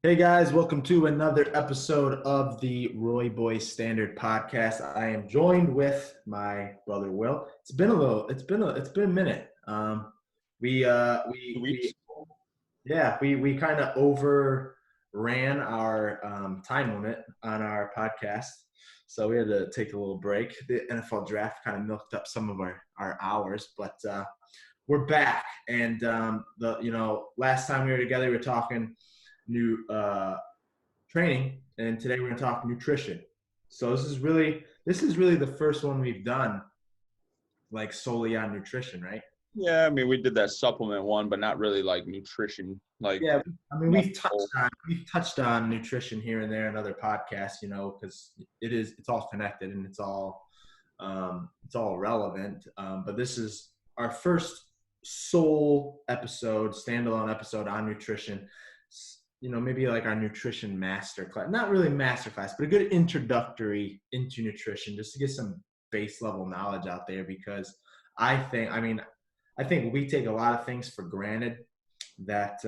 Hey guys, welcome to another episode of the Roy Boyz Standard Podcast. I am joined with my brother Will. It's been a minute. We uh Two we we weeks. yeah, we kind of overran our time limit on our podcast, so we had to take a little break. The NFL draft kind of milked up some of our hours, but we're back. And the last time we were together, we were talking new training, and today we're going to talk nutrition. So this is really the first one we've done like solely on nutrition, right? Yeah, I mean, we did that supplement one, but not really like nutrition. Like, Yeah, I mean not full. we've touched on nutrition here and there in other podcasts, because it's all connected and it's all relevant. But this is our first sole episode, standalone episode on nutrition. Maybe like our nutrition master class, not really master class, but a good introductory into nutrition, just to get some base level knowledge out there. Because I think we take a lot of things for granted that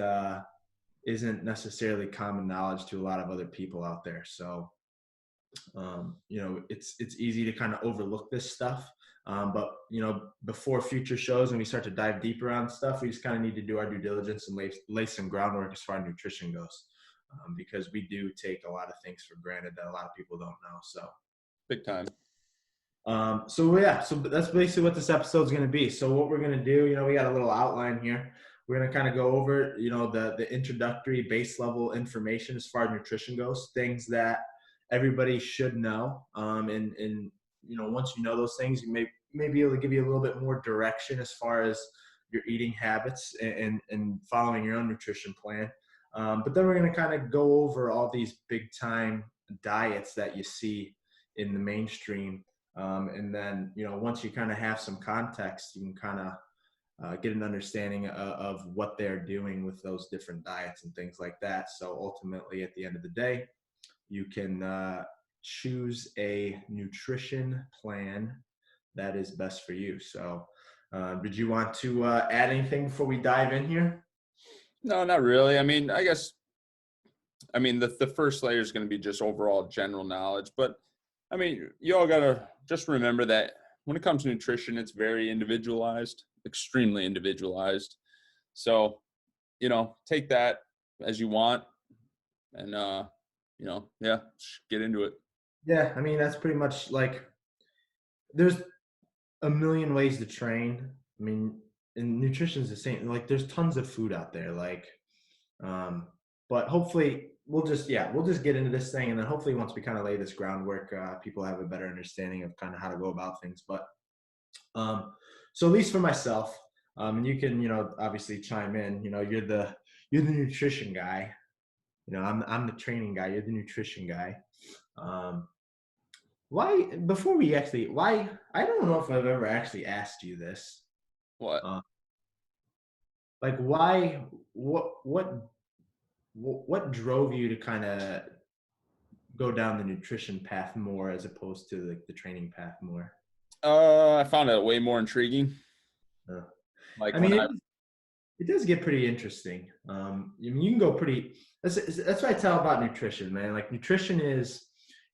isn't necessarily common knowledge to a lot of other people out there. So it's easy to kind of overlook this stuff. But before future shows and we start to dive deeper on stuff, we just kind of need to do our due diligence and lay some groundwork as far as nutrition goes, because we do take a lot of things for granted that a lot of people don't know. Big time. So that's basically what this episode is going to be. So what we're going to do, we got a little outline here. We're going to kind of go over, the introductory base level information as far as nutrition goes, things that everybody should know. And once you know those things, you may be able to give you a little bit more direction as far as your eating habits and following your own nutrition plan. But then we're going to kind of go over all these big time diets that you see in the mainstream. And then, once you kind of have some context, you can kind of get an understanding of what they're doing with those different diets and things like that. So ultimately, at the end of the day, you can choose a nutrition plan that is best for you. So did you want to add anything before we dive in here? No, not really. I mean, the first layer is going to be just overall general knowledge. But I mean, you all got to just remember that when it comes to nutrition, it's very individualized, extremely individualized. So, take that as you want and, yeah, just get into it. Yeah, I mean, that's pretty much like there's a million ways to train. I mean, and nutrition is the same. Like, there's tons of food out there. Um, but hopefully, we'll just get into this thing, and then hopefully, once we kind of lay this groundwork, people have a better understanding of kind of how to go about things. But um, so at least for myself, and you can, obviously chime in. You're the nutrition guy. I'm the training guy. You're the nutrition guy. Um, why I don't know if I've ever actually asked you this. What? Uh, like why what drove you to kind of go down the nutrition path more as opposed to like the training path more? I found it way more intriguing. Uh, I Like mean, when it does get pretty interesting. I mean, you can go pretty. That's what I tell about nutrition, man. Like nutrition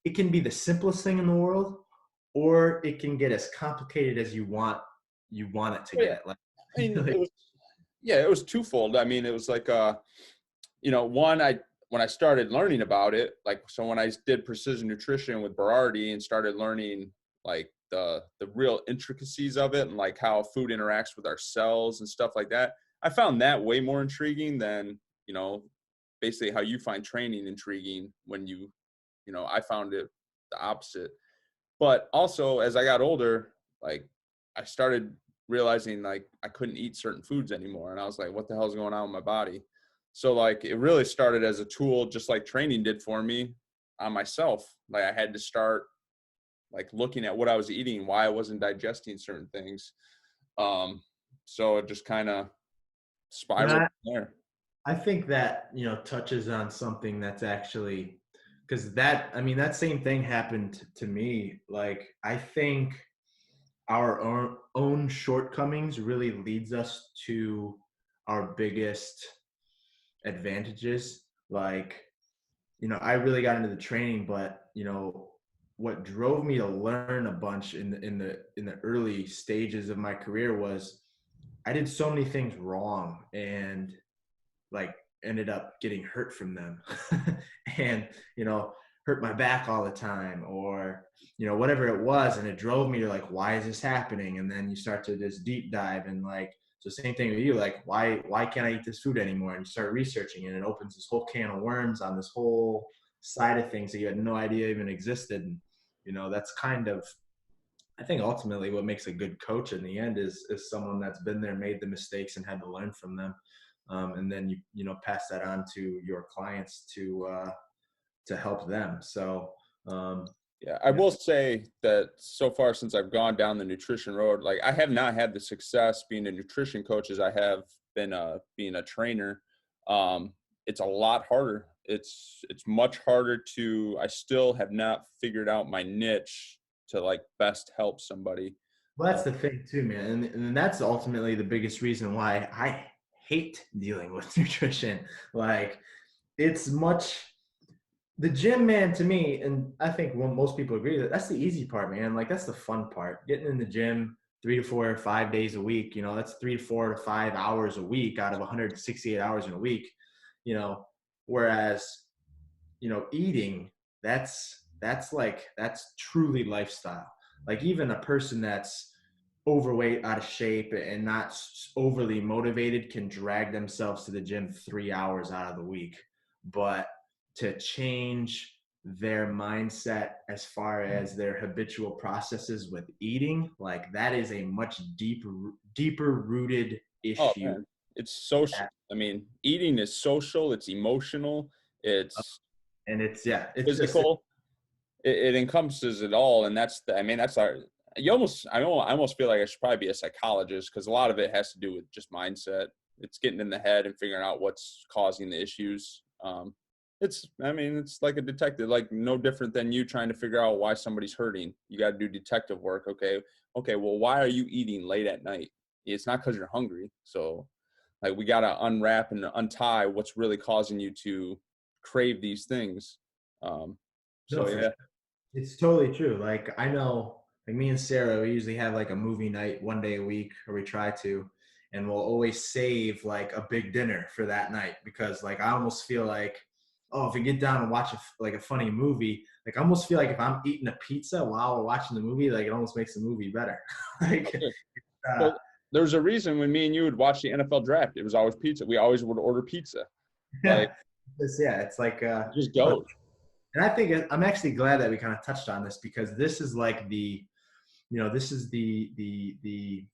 it can be the simplest thing in the world, or it can get as complicated as you want it to yeah, get. Like, I mean, like it was twofold. I mean, it was like, one, when I started learning about it, like, so when I did precision nutrition with Berardi and started learning like the real intricacies of it and like how food interacts with our cells and stuff like that, I found that way more intriguing than, basically how you find training intriguing when I found it the opposite. But also as I got older, like I started realizing like I couldn't eat certain foods anymore. And I was like, what the hell is going on with my body? So like it really started as a tool, just like training did for me on myself. Like I had to start like looking at what I was eating, why I wasn't digesting certain things. So it just kind of you know, spiraled I, from there. I think that touches on something that's actually because that same thing happened to me. Like I think our own shortcomings really leads us to our biggest advantages. Like I really got into the training, but what drove me to learn a bunch in the early stages of my career was I did so many things wrong and like ended up getting hurt from them and hurt my back all the time, or whatever it was, and it drove me to like, why is this happening? And then you start to just deep dive, and like, so same thing with you, like, why can't I eat this food anymore? And you start researching, and it opens this whole can of worms on this whole side of things that you had no idea even existed. And that's kind of, I think, ultimately what makes a good coach in the end is someone that's been there, made the mistakes, and had to learn from them, and then pass that on to your clients to help them. So um, Yeah, I will say that so far since I've gone down the nutrition road, like I have not had the success being a nutrition coach as I have been being a trainer. It's a lot harder. It's much harder to. I still have not figured out my niche to like best help somebody. well, that's the thing too, man, and that's ultimately the biggest reason why I hate dealing with nutrition. Like, it's much the gym, man, to me, and I think most people agree that that's the easy part, man. Like, that's the fun part. Getting in the gym 3 to 4 or 5 days a week, that's 3 to 4 to 5 hours a week out of 168 hours in a week, you know. Whereas, eating, that's truly lifestyle. Like, even a person that's overweight, out of shape, and not overly motivated can drag themselves to the gym 3 hours out of the week. But to change their mindset as far as their habitual processes with eating, like, that is a much deeper rooted Oh issue. man, it's social. That, I mean, eating is social. It's emotional. It's and it's just physical. It encompasses it all, and I mean, that's our. I almost feel like I should probably be a psychologist because a lot of it has to do with just mindset. It's getting in the head and figuring out what's causing the issues. I mean, it's like a detective, like no different than you trying to figure out why somebody's hurting. You got to do detective work. Okay. Well, why are you eating late at night? It's not because you're hungry. So, like, we got to unwrap and untie what's really causing you to crave these things. Um, no, so for yeah. sure. It's totally true. Like, I know, like, me and Sarah, we usually have like a movie night one day a week, or we try to, and we'll always save like a big dinner for that night, because like, I almost feel like, oh, if we get down and watch like a funny movie, like, I almost feel like if I'm eating a pizza while we're watching the movie, like, it almost makes the movie better. Like, Okay. uh, Well, there's a reason when me and you would watch the NFL draft, it was always pizza. We always would order pizza. Like, yeah, it's like, it just no, goes. and I think I'm actually glad that we kind of touched on this, because this is like this is the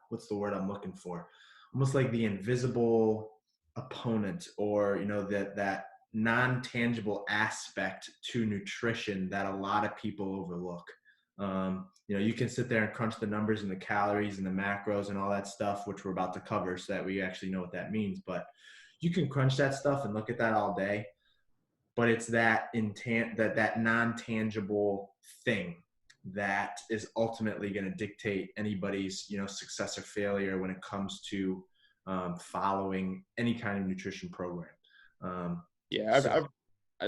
what's the word I'm looking for? Almost like the invisible opponent, or that non-tangible aspect to nutrition that a lot of people overlook. You can sit there and crunch the numbers and the calories and the macros and all that stuff, which we're about to cover, so that we actually know what that means. But you can crunch that stuff and look at that all day, but it's that non-tangible thing that is ultimately going to dictate anybody's success or failure when it comes to following any kind of nutrition program. Yeah, So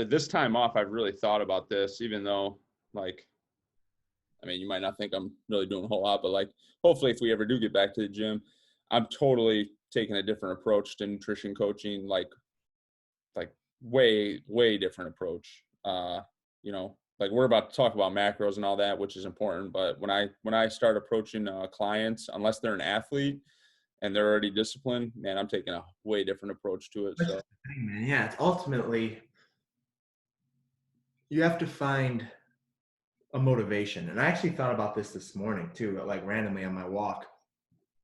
this time off, I've really thought about this, even though, like, I mean, you might not think I'm really doing a whole lot, but like, hopefully, if we ever do get back to the gym, I'm totally taking a different approach to nutrition coaching, like way different approach. Like, we're about to talk about macros and all that, which is important. But when I start approaching clients, unless they're an athlete and they're already disciplined, man, I'm taking a way different approach to it. that's So the thing, man. Yeah, it's ultimately, you have to find a motivation. And I actually thought about this morning too, like randomly on my walk,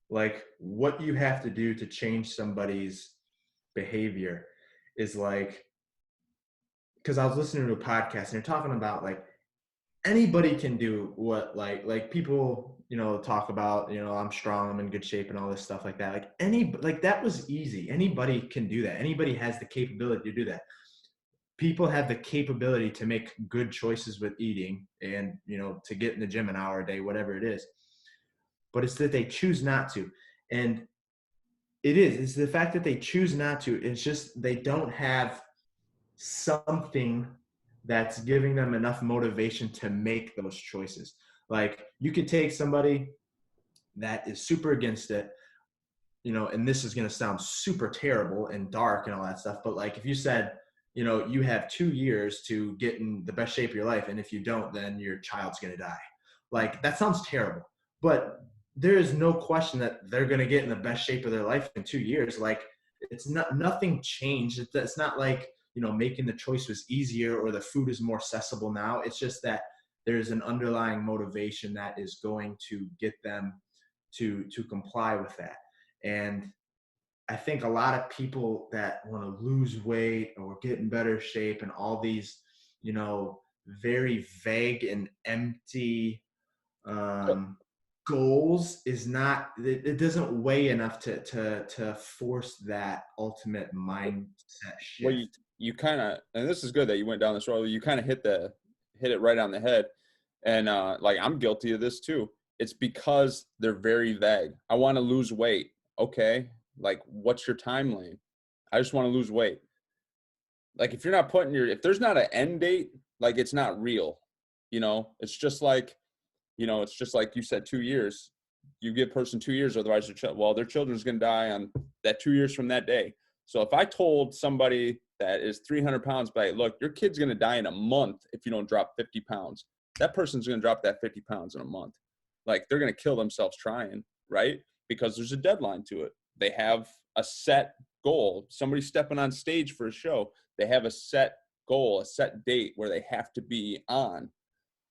like, what you have to do to change somebody's behavior is like, because I was listening to a podcast and they're talking about like, anybody can do what, like people talk about, I'm strong, I'm in good shape, and all this stuff like that. Like that was easy. Anybody can do that. Anybody has the capability to do that. People have the capability to make good choices with eating, and to get in the gym an hour a day, whatever it is. But it's that they choose not to. And it's the fact that they choose not to. It's just they don't have something that's giving them enough motivation to make those choices. Like you could take somebody that is super against it, and this is going to sound super terrible and dark and all that stuff, but like if you said, you have 2 years to get in the best shape of your life, and if you don't, then your child's going to die. Like that sounds terrible, but there is no question that they're going to get in the best shape of their life in 2 years. Like it's not, nothing changed. It's not like, making the choice was easier or the food is more accessible now. It's just that there's an underlying motivation that is going to get them to comply with that. And I think a lot of people that want to lose weight or get in better shape and all these, very vague and empty um, goals is not, it doesn't weigh enough to force that ultimate mindset Well, shift. you kind of, and this is good that you went down this road. You kind of hit it right on the head. And like I'm guilty of this too. It's because they're very vague. I want to lose weight. Okay, like what's your timeline? I just want to lose weight. Like if you're not putting if there's not an end date, like it's not real. It's just like, it's just like you said, 2 years. You give a person 2 years, otherwise their children's going to die on that 2 years from that day. So if I told somebody that is 300 pounds, but look, your kid's going to die in a month if you don't drop 50 pounds, that person's going to drop that 50 pounds in a month. Like they're going to kill themselves trying, right? Because there's a deadline to it. They have a set goal. Somebody stepping on stage for a show, they have a set goal, a set date where they have to be on.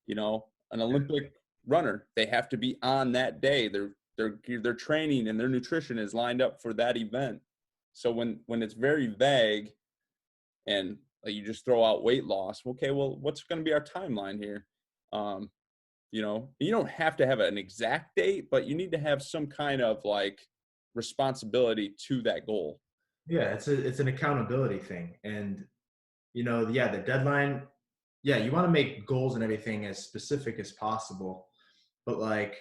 An Olympic runner, they have to be on that day. Their training and their nutrition is lined up for that event. So when it's very vague and you just throw out weight loss, okay, well, what's going to be our timeline here? You don't have to have an exact date, but you need to have some kind of like responsibility to that goal. Yeah, it's an accountability thing. And yeah, the deadline, yeah, you want to make goals and everything as specific as possible, but like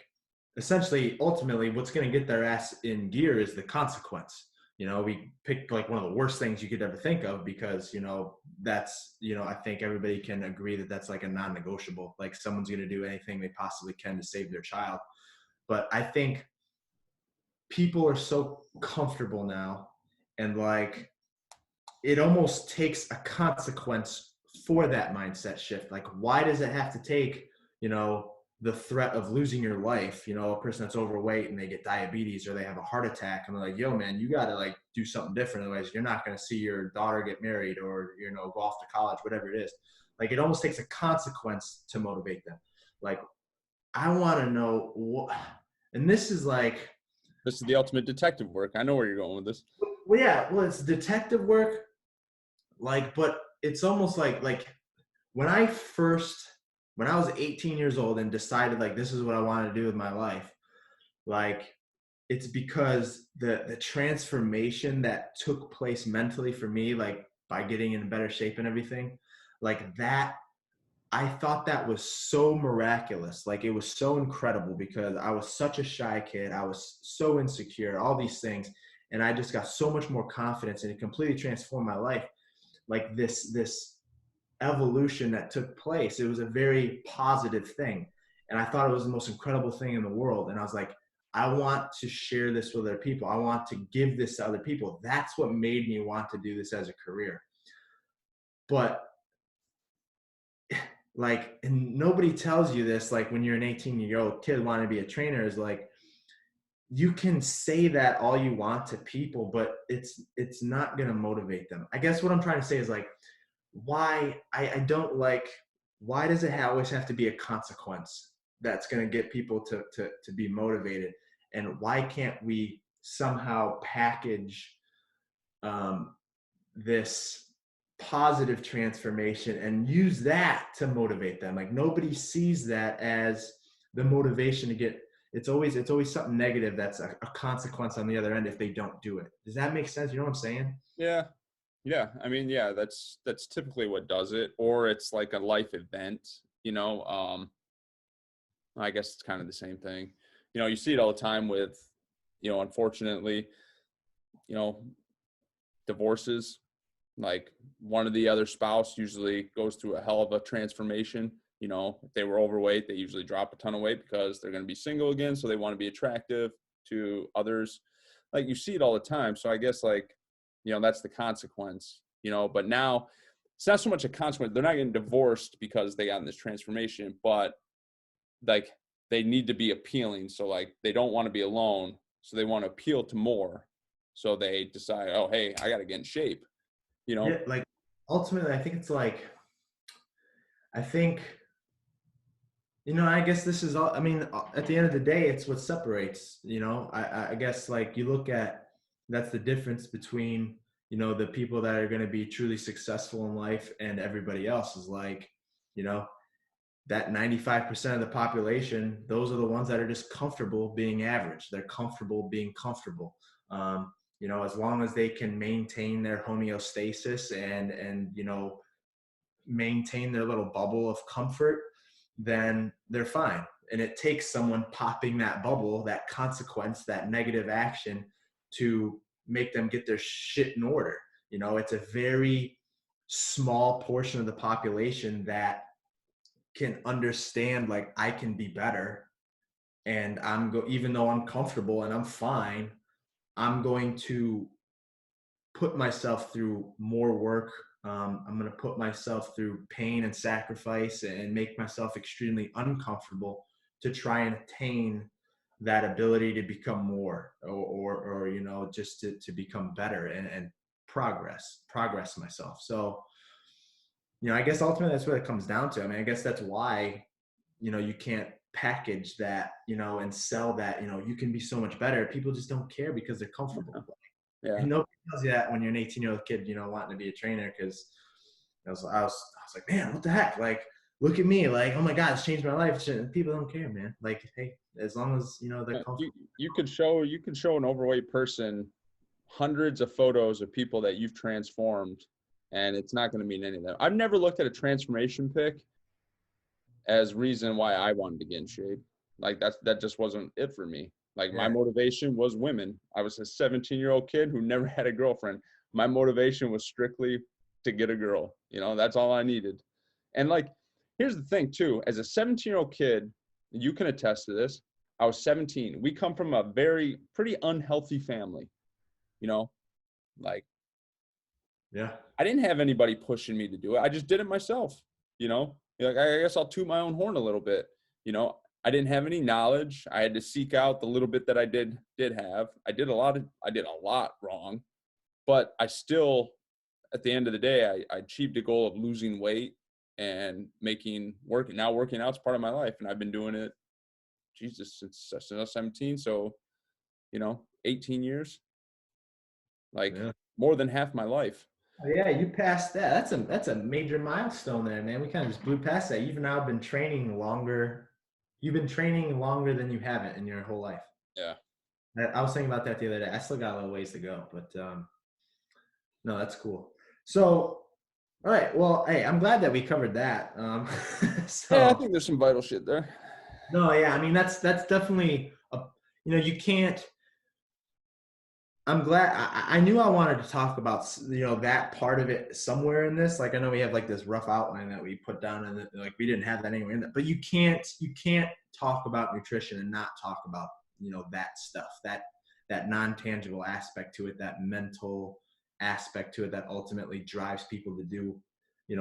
essentially ultimately what's going to get their ass in gear is the consequence. We picked like one of the worst things you could ever think of, because that's, I think everybody can agree that that's like a non-negotiable. Like someone's going to do anything they possibly can to save their child. But I think people are so comfortable now, and like it almost takes a consequence for that mindset shift. Like, why does it have to take, the threat of losing your life, a person that's overweight and they get diabetes or they have a heart attack and they're like, yo, man, you got to like do something different. Otherwise you're not going to see your daughter get married or, go off to college, whatever it is. Like it almost takes a consequence to motivate them. Like, I want to know what, and this is like, This is the ultimate detective work. I know where you're going with this. well, yeah, well, it's detective work. Like, but it's almost like when I first, when I was 18 years old and decided like this is what I wanted to do with my life, like it's because the transformation that took place mentally for me, like by getting in better shape and everything, like that, I thought that was so miraculous. Like it was so incredible because I was such a shy kid. I was so insecure, all these things. And I just got so much more confidence, and it completely transformed my life. Like this evolution that took place, it was a very positive thing, and I thought it was the most incredible thing in the world. And I was like, I want to share this with other people. I want to give this to other people. That's what made me want to do this as a career. But like, and nobody tells you this, like when you're an 18-year-old kid wanting to be a trainer, is like, you can say that all you want to people, but it's not going to motivate them. I guess what I'm trying to say is like, why I don't like, why does it always have to be a consequence that's going to get people to be motivated? And why can't we somehow package this positive transformation and use that to motivate them? Like nobody sees that as the motivation to get, it's always something negative that's a consequence on the other end if they don't do it. Does that make sense? You know what I'm saying? Yeah. Yeah. I mean, yeah, that's typically what does it. Or it's like a life event, I guess it's kind of the same thing. You see it all the time with, unfortunately, you know, divorces. Like one of the other spouse usually goes through a hell of a transformation. You know, if they were overweight, they usually drop a ton of weight because they're going to be single again. So they want to be attractive to others. Like you see it all the time. So I guess like, you know, that's the consequence, you know, but now it's not so much a consequence. They're not getting divorced because they got in this transformation, but like they need to be appealing. So like they don't want to be alone. So they want to appeal to more. So they decide, oh, hey, I got to get in shape, you know? Yeah, like ultimately, I think it's like, I think, I guess this is all, I mean, at the end of the day, it's what separates, I guess like you look at, that's the difference between, the people that are going to be truly successful in life and everybody else is like, you know, that 95% of the population, those are the ones that are just comfortable being average. They're comfortable being comfortable. As long as they can maintain their homeostasis and maintain their little bubble of comfort, then they're fine. And it takes someone popping that bubble, that consequence, that negative action to make them get their shit in order. It's a very small portion of the population that can understand like I can be better and even though I'm comfortable and I'm fine, I'm going to put myself through more work. I'm going to put myself through pain and sacrifice and make myself extremely uncomfortable to try and attain that ability to become more or just to become better and progress myself. So, I guess ultimately that's what it comes down to. I mean, I guess that's why, you can't package that, and sell that, you can be so much better. People just don't care because they're comfortable. Yeah. And nobody tells you that when you're an 18-year-old kid, wanting to be a trainer. Because I was like, man, what the heck? Like, look at me. Like, oh my God, it's changed my life. People don't care, man. Like, hey, as long as they're comfortable. You could show an overweight person hundreds of photos of people that you've transformed, and it's not going to mean any of that. I've never looked at a transformation pic as reason why I wanted to get in shape. Like that just wasn't it for me. Like my Yeah. motivation was women. I was a 17-year-old kid who never had a girlfriend. My motivation was strictly to get a girl. You know, that's all I needed. And like, here's the thing too, as a 17-year-old kid, you can attest to this. I was 17. We come from a pretty unhealthy family, you know, like Yeah. I didn't have anybody pushing me to do it. I just did it myself, you know. Like I guess I'll toot my own horn a little bit. You know, I didn't have any knowledge. I had to seek out the little bit that I did have. I did a lot wrong, but I still, at the end of the day, I achieved a goal of losing weight and working out is part of my life, and I've been doing it, Jesus, since I was 17. So, 18 years, like Yeah. more than half my life. Oh, yeah, you passed that. That's a major milestone there, man. We kind of just blew past that. You've now been training longer. You've been training longer than you haven't in your whole life. Yeah. I was thinking about that the other day. I still got a little ways to go, but no, that's cool. So, all right. Well, hey, I'm glad that we covered that. Yeah, I So, think there's some vital shit there. no, yeah, I mean that's definitely you can't. I'm glad. I knew I wanted to talk about that part of it somewhere in this. Like I know we have like this rough outline that we put down, and like we didn't have that anywhere in there. But you can't talk about nutrition and not talk about that stuff, that non-tangible aspect to it, that mental aspect to it that ultimately drives people to do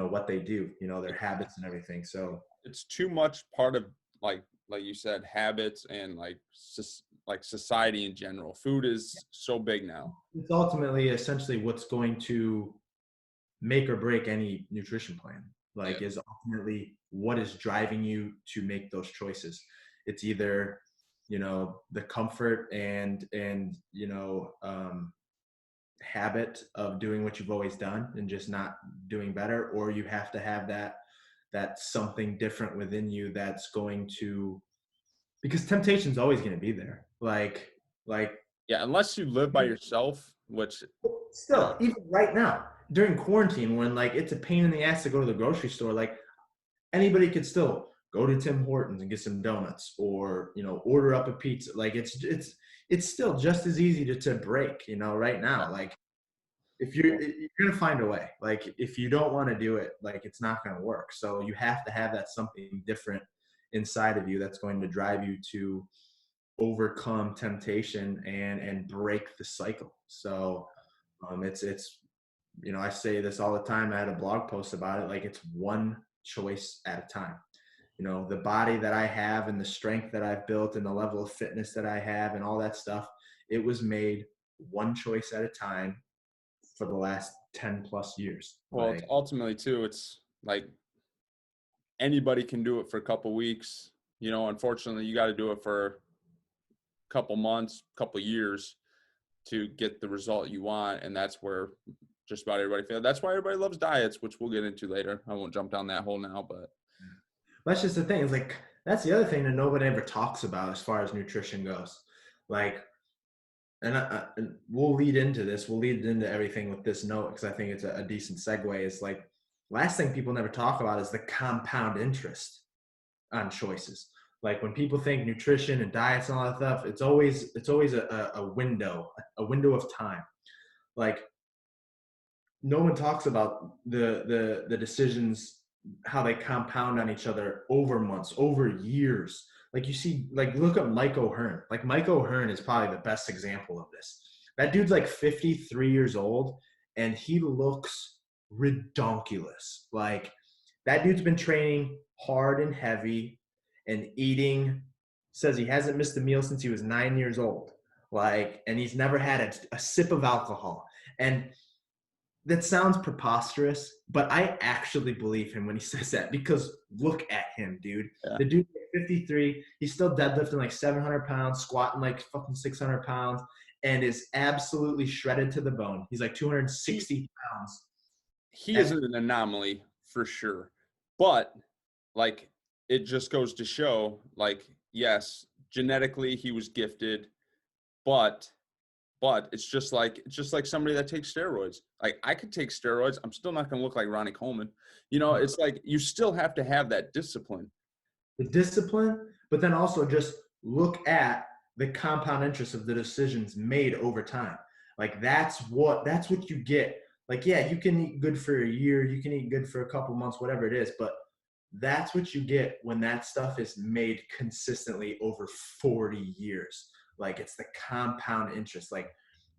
what they do, their habits and everything. So It's too much part of like you said, habits and like society in general. Food is so big now. it's ultimately essentially what's going to make or break any nutrition plan, Yeah. like is ultimately what is driving you to make those choices. It's either the comfort and habit of doing what you've always done and just not doing better, or you have to have that something different within you that's going to, because temptation is always going to be there, like Yeah, unless you live by yourself, which still, even right now during quarantine, when like it's a pain in the ass to go to the grocery store, like anybody could still go to Tim Hortons and get some donuts, or order up a pizza. Like it's still just as easy to break, right now. Like you're going to find a way. Like if you don't want to do it, like it's not going to work. So you have to have that something different inside of you that's going to drive you to overcome temptation and break the cycle. So it's I say this all the time. I had a blog post about it. Like it's one choice at a time. The body that I have and the strength that I've built and the level of fitness that I have and all that stuff, it was made one choice at a time for the last 10 plus years. Well, it's ultimately too, it's like anybody can do it for a couple weeks. Unfortunately, you got to do it for a couple months, couple years to get the result you want. And that's where just about everybody feels. That's why everybody loves diets, which we'll get into later. I won't jump down that hole now, but that's just the thing. It's like, that's the other thing that nobody ever talks about as far as nutrition goes. Like, and we'll lead into this. We'll lead into everything with this note because I think it's a decent segue. It's like, last thing people never talk about is the compound interest on choices. Like when people think nutrition and diets and all that stuff, it's always a window of time. Like no one talks about the decisions, how they compound on each other over months, over years. Like you see, like look at Mike O'Hearn. Like Mike O'Hearn is probably the best example of this. That dude's like 53 years old and he looks redonkulous. Like that dude's been training hard and heavy and eating, says he hasn't missed a meal since he was 9 years old. Like, and he's never had a sip of alcohol. And that sounds preposterous, but I actually believe him when he says that because look at him, dude. yeah. The dude's like 53. He's still deadlifting like 700 pounds, squatting like fucking 600 pounds, and is absolutely shredded to the bone. He's like 260 pounds. He is an anomaly for sure. But like it just goes to show, like, yes, genetically he was gifted, but it's just like somebody that takes steroids. Like I could take steroids, I'm still not going to look like Ronnie Coleman. It's like you still have to have that discipline. The discipline, but then also just look at the compound interest of the decisions made over time. Like that's what you get. Like, yeah, you can eat good for a year, you can eat good for a couple months, whatever it is, but that's what you get when that stuff is made consistently over 40 years. Like it's the compound interest. Like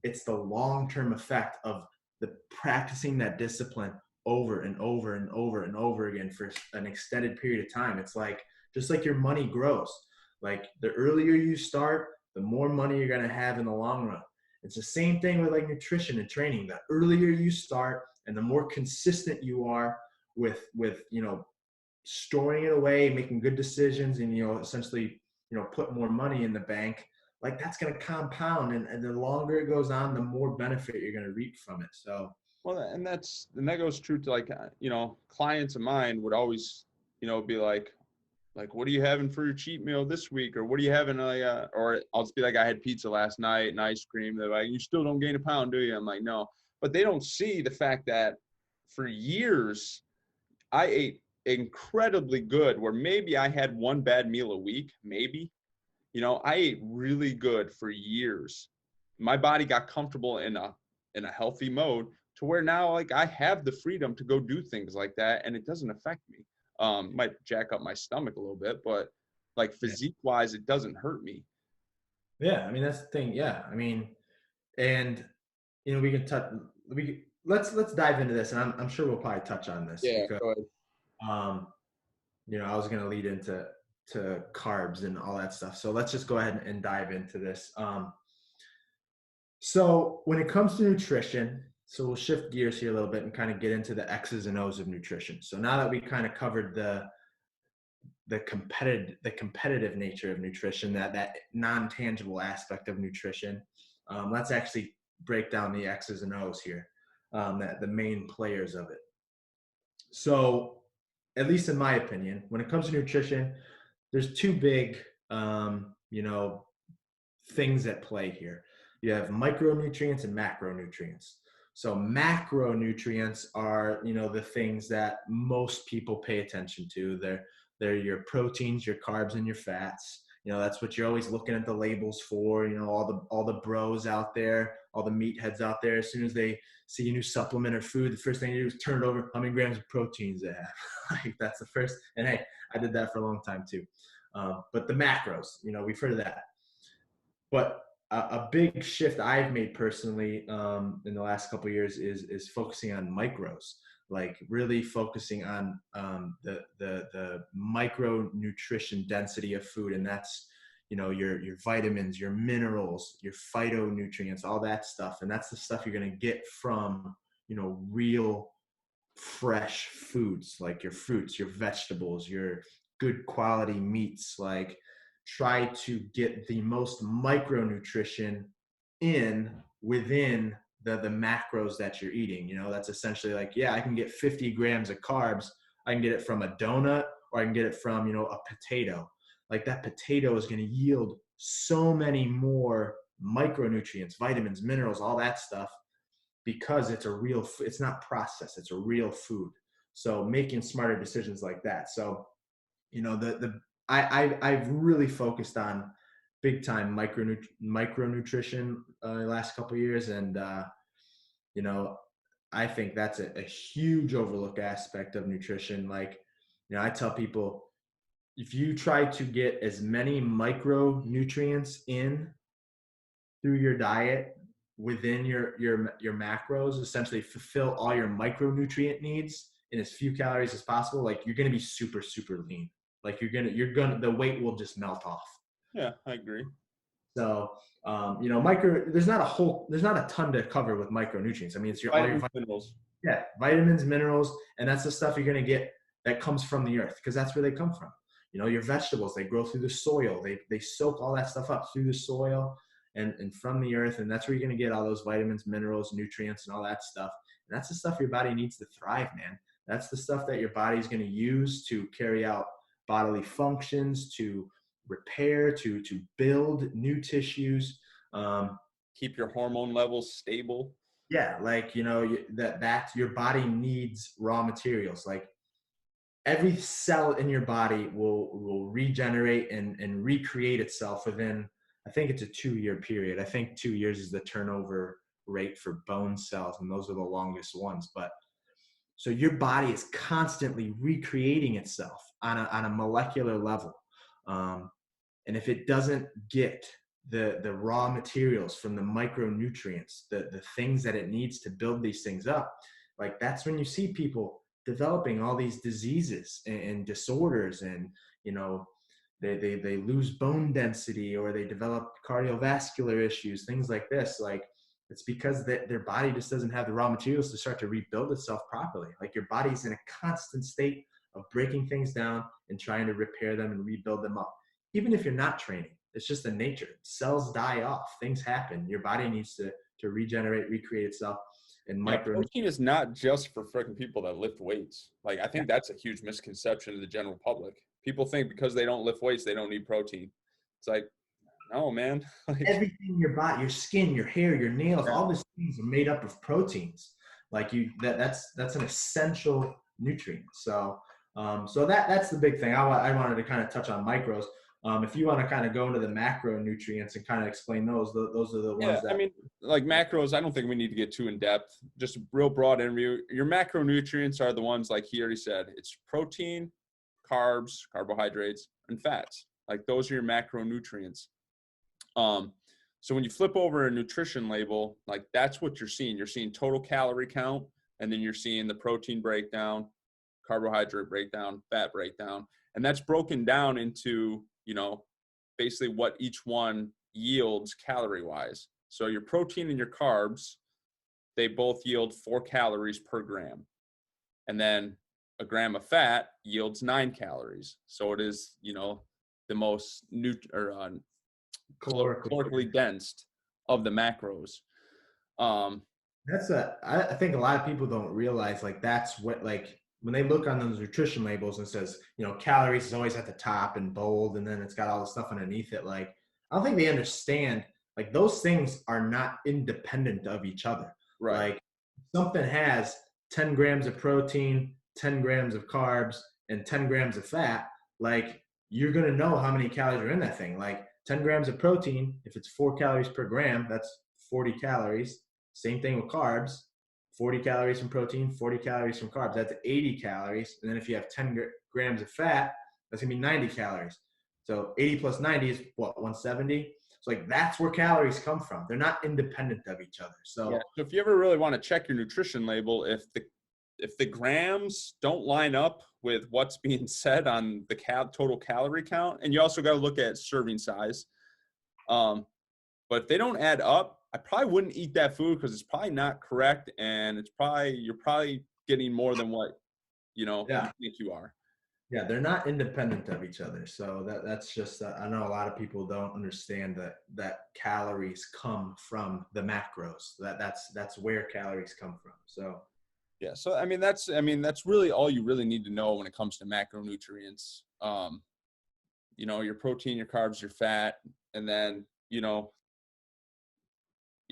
it's the long-term effect of the practicing that discipline over and over and over and over again for an extended period of time. It's like, just like your money grows. Like the earlier you start, the more money you're going to have in the long run. It's the same thing with like nutrition and training. The earlier you start and the more consistent you are with storing it away, making good decisions, and essentially put more money in the bank, like that's going to compound, and the longer it goes on, the more benefit you're going to reap from it. So well, and that goes true to like clients of mine would always be like what are you having for your cheat meal this week, or what are you having or I'll just be like, I had pizza last night and ice cream. They're like, you still don't gain a pound, do you? I'm like, no. But they don't see the fact that for years I ate incredibly good, where maybe I had one bad meal a week, maybe. I ate really good for years. My body got comfortable in a healthy mode to where now like I have the freedom to go do things like that and it doesn't affect me. Might jack up my stomach a little bit, but like physique wise, it doesn't hurt me. Yeah, I mean that's the thing. Yeah, I mean, and we can touch. Let's dive into this, and I'm sure we'll probably touch on this because go ahead. I was gonna lead into carbs and all that stuff. So let's just go ahead and dive into this. So when it comes to nutrition, so we'll shift gears here a little bit and kind of get into the X's and O's of nutrition. So now that we kind of covered the competitive nature of nutrition, that non-tangible aspect of nutrition, let's actually break down the X's and O's here, the main players of it. So at least in my opinion, when it comes to nutrition, there's two big things at play here. You have micronutrients and macronutrients. So macronutrients are the things that most people pay attention to. They're your proteins, your carbs, and your fats. You know, that's what you're always looking at the labels for. You know, all the bros out there, all the meatheads out there, as soon as they see a new supplement or food, the first thing you do is turn it over. How many grams of proteins they have? Like that's the first. And hey, I did that for a long time too. But the macros, you know, we've heard of that. But a big shift I've made personally in the last couple of years is focusing on micros, like really focusing on the micronutrition density of food, and that's, you know, your vitamins, your minerals, your phytonutrients, all that stuff, and that's the stuff you're going to get from, you know, real fresh foods like your fruits, your vegetables, your good quality meats. Like try to get the most micronutrition in within the macros that you're eating. You know, that's essentially like, yeah, I can get 50 grams of carbs. I can get it from a donut, or I can get it from, you know, a potato. Like that potato is going to yield so many more micronutrients, vitamins, minerals, all that stuff, because it's a real, it's not processed, it's a real food. So making smarter decisions like that. So, you know, I've really focused on big time micronutrition last couple of years. And, you know, I think that's a huge overlooked aspect of nutrition. Like, you know, I tell people, if you try to get as many micronutrients in through your diet within your macros, essentially fulfill all your micronutrient needs in as few calories as possible, like you're going to be super lean. Like you're gonna the weight will just melt off. Yeah, I agree. So you know, there's not a ton to cover with micronutrients. I mean, it's your all your Vitamins, minerals. yeah, vitamins, minerals, and that's the stuff you're going to get that comes from the earth, because that's where they come from. You know, your vegetables, they grow through the soil. They soak all that stuff up through the soil and from the earth, and that's where you're going to get all those vitamins, minerals, nutrients, and all that stuff. And that's the stuff your body needs to thrive, man. That's the stuff that your body's going to use to carry out bodily functions, to repair, to build new tissues. Keep your hormone levels stable. Yeah, like, you know, that your body needs raw materials. Like every cell in your body will regenerate and recreate itself within, I think it's a 2-year period. I think 2 years is the turnover rate for bone cells, and those are the longest ones. But so your body is constantly recreating itself on a molecular level. And if it doesn't get the raw materials from the micronutrients, the things that it needs to build these things up, like that's when you see people developing all these diseases and disorders, and, you know, they lose bone density, or they develop cardiovascular issues, things like this. Like it's because their body just doesn't have the raw materials to start to rebuild itself properly. Like your body's in a constant state of breaking things down and trying to repair them and rebuild them up. Even if you're not training, it's just the nature. Cells die off, things happen. Your body needs to regenerate, recreate itself. And Yeah, protein is not just for freaking people that lift weights. Like, I think that's a huge misconception of the general public. People think because they don't lift weights, they don't need protein. It's like, no, man. Like, everything in your body, your skin, your hair, your nails, yeah. all these things are made up of proteins. Like that's an essential nutrient. So that's the big thing. I wanted to kind of touch on micros. If you want to kind of go into the macronutrients and kind of explain those are the Yeah, ones that. I mean, like macros, I don't think we need to get too in depth. Just a real broad overview. Your macronutrients are the ones, like he already said, it's protein, carbs, carbohydrates, and fats. Like those are your macronutrients. So when you flip over a nutrition label, like that's what you're seeing. You're seeing total calorie count, and then you're seeing the protein breakdown, carbohydrate breakdown, fat breakdown, and that's broken down into, you know, basically what each one yields calorie wise. So your protein and your carbs, they both yield 4 calories per gram. And then a gram of fat yields 9 calories. So it is, you know, the most calorically dense of the macros. I think a lot of people don't realize, like, that's what, like, when they look on those nutrition labels and it says, you know, calories is always at the top and bold, and then it's got all the stuff underneath it. Like, I don't think they understand, like, those things are not independent of each other. Right. Like, something has 10 grams of protein, 10 grams of carbs, and 10 grams of fat. Like, you're going to know how many calories are in that thing. Like 10 grams of protein, if it's 4 calories per gram, that's 40 calories. Same thing with carbs, 40 calories from protein, 40 calories from carbs. That's 80 calories. And then if you have 10 grams of fat, that's going to be 90 calories. So 80 plus 90 is what, 170? So like that's where calories come from. They're not independent of each other. Yeah. So So if you ever really want to check your nutrition label, if the grams don't line up with what's being said on the total calorie count, and you also got to look at serving size. But if they don't add up, I probably wouldn't eat that food because it's probably not correct, and you're probably getting more than what you yeah, think you are. yeah, they're not independent of each other. So that's just I know a lot of people don't understand that calories come from the macros. That's where calories come from. So Yeah. So that's really all you really need to know when it comes to macronutrients. Your protein, your carbs, your fat, and then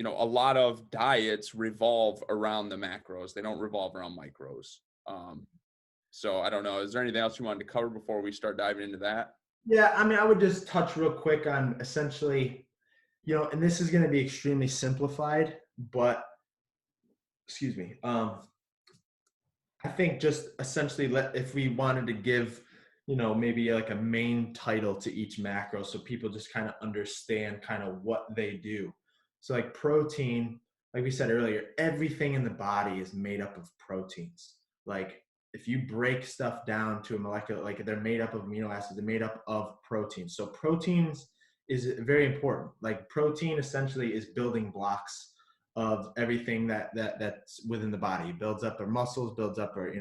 a lot of diets revolve around the macros. They don't revolve around micros. So I don't know. Is there anything else you wanted to cover before we start diving into that? yeah, I mean, I would just touch real quick on essentially, and this is going to be extremely simplified, but excuse me. I think just essentially if we wanted to give, maybe like a main title to each macro so people just kind of understand kind of what they do. So like protein, like we said earlier, everything in the body is made up of proteins. Like if you break stuff down to a molecular, like they're made up of amino acids, they're made up of proteins. So proteins is very important. Like protein essentially is building blocks of everything that's within the body. It builds up our muscles, builds up our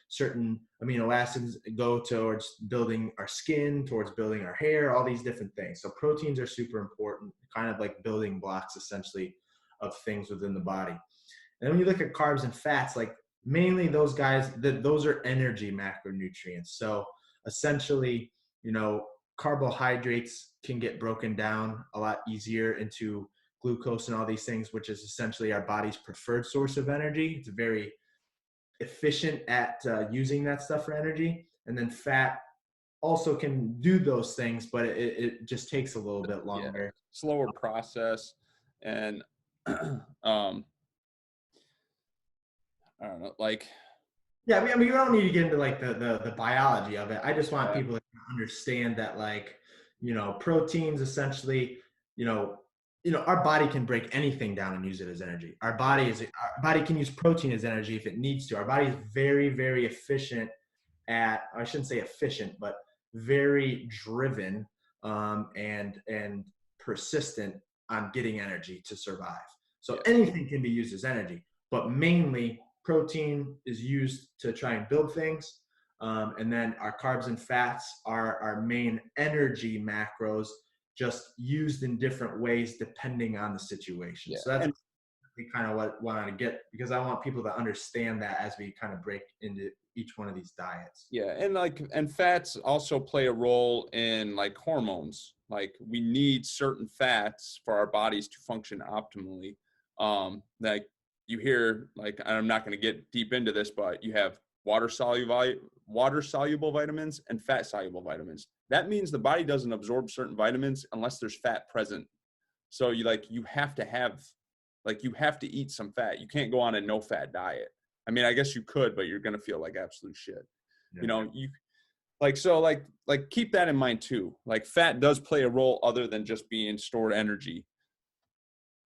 certain amino acids go towards building our skin, towards building our hair, all these different things. So proteins are super important, kind of like building blocks essentially of things within the body. And then when you look at carbs and fats, like mainly those guys, those are energy macronutrients. So essentially, carbohydrates can get broken down a lot easier into glucose and all these things, which is essentially our body's preferred source of energy. It's very efficient at using that stuff for energy. And then fat also can do those things, but it just takes a little bit Yeah, longer. slower process, and um, I don't know, like Yeah, I mean, you don't need to get into like the biology of it. I just want yeah, people to understand that, like, proteins essentially, you know, our body can break anything down and use it as energy. Our body can use protein as energy if it needs to. Our body is very, very efficient at, I shouldn't say efficient, but very driven and persistent on getting energy to survive. So yeah, anything can be used as energy, but mainly protein is used to try and build things. And then our carbs and fats are our main energy macros, just used in different ways depending on the situation. yeah, So that's and kind of what I wanted to get, because I want people to understand that as we kind of break into each one of these diets. yeah, and fats also play a role in like hormones. Like we need certain fats for our bodies to function optimally. Like you hear, like I'm not going to get deep into this, but you have water soluble vitamins and fat soluble vitamins. That means the body doesn't absorb certain vitamins unless there's fat present. So you have to eat some fat. You can't go on a no fat diet. I mean, I guess you could, but you're going to feel like absolute shit. Yeah. You like keep that in mind too. Like fat does play a role other than just being stored energy.